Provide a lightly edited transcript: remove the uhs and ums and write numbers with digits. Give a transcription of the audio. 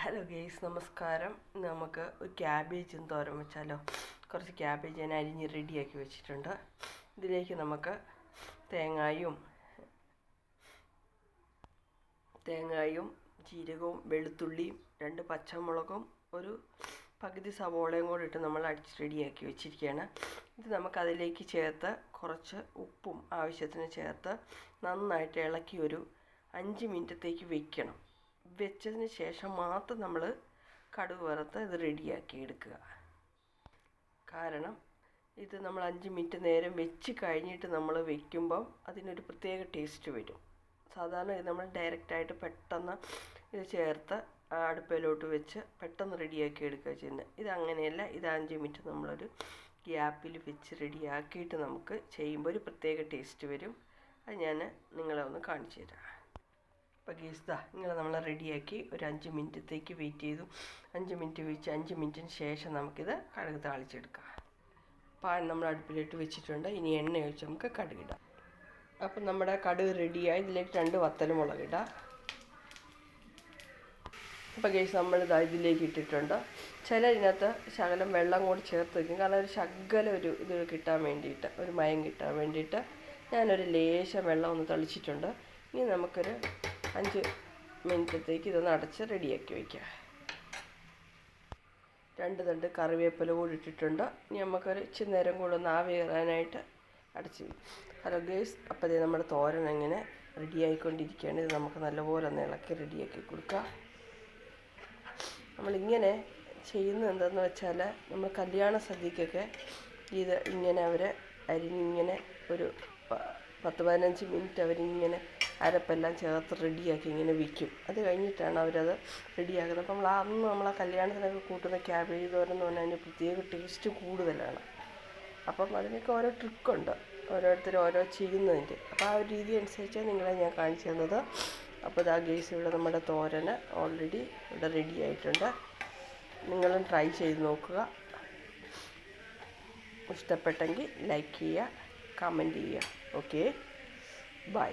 Hello guys, നമസ്കാരം. നമുക്ക് ഒരു ക്യാബേജും തോരൻ വെച്ചാലോ? കുറച്ച് ക്യാബേജ് ഞാൻ അരിഞ്ഞ് റെഡിയാക്കി വെച്ചിട്ടുണ്ട്. ഇതിലേക്ക് നമുക്ക് തേങ്ങായും ജീരകവും വെളുത്തുള്ളിയും 2 പച്ചമുളകും ഒരു പകുതി സവോളയും കൂടി ഇട്ട് നമ്മൾ അടിച്ച് റെഡിയാക്കി വെച്ചിരിക്കുകയാണ്. ഇത് നമുക്കതിലേക്ക് ചേർത്ത് കുറച്ച് ഉപ്പും ആവശ്യത്തിന് ചേർത്ത് നന്നായിട്ട് ഇളക്കി ഒരു 5 മിനിറ്റത്തേക്ക് വെക്കണം. വെച്ചതിന് ശേഷം മാത്രം നമ്മൾ കടുക് വറുത്ത് ഇത് റെഡിയാക്കി എടുക്കുക. കാരണം ഇത് നമ്മൾ 5 മിനിറ്റ് നേരം വെച്ച് കഴിഞ്ഞിട്ട് നമ്മൾ വെക്കുമ്പം അതിനൊരു പ്രത്യേക ടേസ്റ്റ് വരും. സാധാരണ ഇത് നമ്മൾ ഡയറക്റ്റായിട്ട് പെട്ടെന്ന് ഇത് ചേർത്ത് അടുപ്പിലോട്ട് വെച്ച് പെട്ടെന്ന് റെഡിയാക്കി എടുക്കുക ചെയ്യുന്നത്. ഇതങ്ങനെയല്ല. ഇത് 5 മിനിറ്റ് നമ്മളൊരു ഗ്യാപ്പിൽ വെച്ച് റെഡിയാക്കിയിട്ട് നമുക്ക് ചെയ്യുമ്പോൾ ഒരു പ്രത്യേക ടേസ്റ്റ് വരും. അത് ഞാൻ നിങ്ങളെ ഒന്ന് കാണിച്ചു തരാം. അപ്പോൾ ഗീസ് ഇങ്ങനെ നമ്മൾ റെഡിയാക്കി ഒരു 5 മിനിറ്റത്തേക്ക് വെയിറ്റ് ചെയ്തു. 5 മിനിറ്റ് വെച്ച് 5 മിനിറ്റിന് ശേഷം നമുക്കിത് കടുക് താളിച്ചെടുക്കാം. പാൻ നമ്മൾ അടുപ്പിലിട്ട് വെച്ചിട്ടുണ്ട്. ഇനി എണ്ണ ഒഴിച്ച് നമുക്ക് കടുകിടാം. അപ്പം നമ്മുടെ കടുക് റെഡിയായി. ഇതിലേക്ക് 2 വത്തൽമുളക് ഇടാം. അപ്പോൾ ഗീസ് നമ്മളിത് ഇതിലേക്ക് ഇട്ടിട്ടുണ്ട്. ഇതിനകത്ത് ശകലം വെള്ളം കൂടി ചേർത്ത് വയ്ക്കും. കാരണം ഒരു ശകലം ഇത് കിട്ടാൻ വേണ്ടിയിട്ട്, ഒരു മയം കിട്ടാൻ വേണ്ടിയിട്ട് ഞാനൊരു ലേശം വെള്ളം ഒന്ന് തളിച്ചിട്ടുണ്ട്. ഇനി നമുക്കൊരു 5 മിനിറ്റത്തേക്ക് ഇതൊന്ന് അടച്ച് റെഡിയാക്കി വയ്ക്കാം. 2 തണ്ട് കറിവേപ്പില കൂടി ഇട്ടിട്ടുണ്ട്. ഇനി നമുക്കൊരു ഇച്ചിരി നേരം കൂടെ ഒന്ന് ആവി കയറാനായിട്ട് അടച്ച് വയ്ക്കും. ഹലോ ഗേസ്, അപ്പോൾ ഇത് നമ്മുടെ തോരൻ ഇങ്ങനെ റെഡിയായിക്കൊണ്ടിരിക്കുകയാണ്. ഇത് നമുക്ക് നല്ലപോലെ ഒന്ന് ഇളക്കി റെഡിയാക്കി കൊടുക്കാം. നമ്മളിങ്ങനെ ചെയ്യുന്നത് എന്താണെന്ന് വെച്ചാൽ, നമ്മൾ കല്യാണ സദ്യക്കൊക്കെ ഇത് ഇങ്ങനെ അവർ അരിഞ്ഞിങ്ങനെ ഒരു 10-15 മിനിറ്റ് അവരിങ്ങനെ അരപ്പെല്ലാം ചേർത്ത് റെഡിയാക്കി ഇങ്ങനെ വിൽക്കും. അത് കഴിഞ്ഞിട്ടാണ് അവരത് റെഡിയാക്കുന്നത്. അപ്പം നമ്മൾ ആ കല്യാണത്തിനൊക്കെ കൂട്ടുന്ന ക്യാബേജ് തോരൻ എന്ന് പറഞ്ഞാൽ അതിന് പ്രത്യേക ടേസ്റ്റ് കൂടുതലാണ്. അപ്പം അതിനൊക്കെ ഓരോ ട്രിക്കുണ്ട്, ഓരോരുത്തരും ഓരോ ചെയ്യുന്നതിൻ്റെ. അപ്പോൾ ആ ഒരു രീതി അനുസരിച്ച് നിങ്ങളെ ഞാൻ കാണിച്ചു തന്നത്. അപ്പോൾ ഇതാ ഗേസ്, ഇവിടെ നമ്മുടെ തോരന് ഓൾറെഡി ഇവിടെ റെഡി ആയിട്ടുണ്ട്. നിങ്ങളും ട്രൈ ചെയ്ത് നോക്കുക. ഇഷ്ടപ്പെട്ടെങ്കിൽ ലൈക്ക് ചെയ്യുക, കമൻറ്റ് ചെയ്യുക. Okay, by.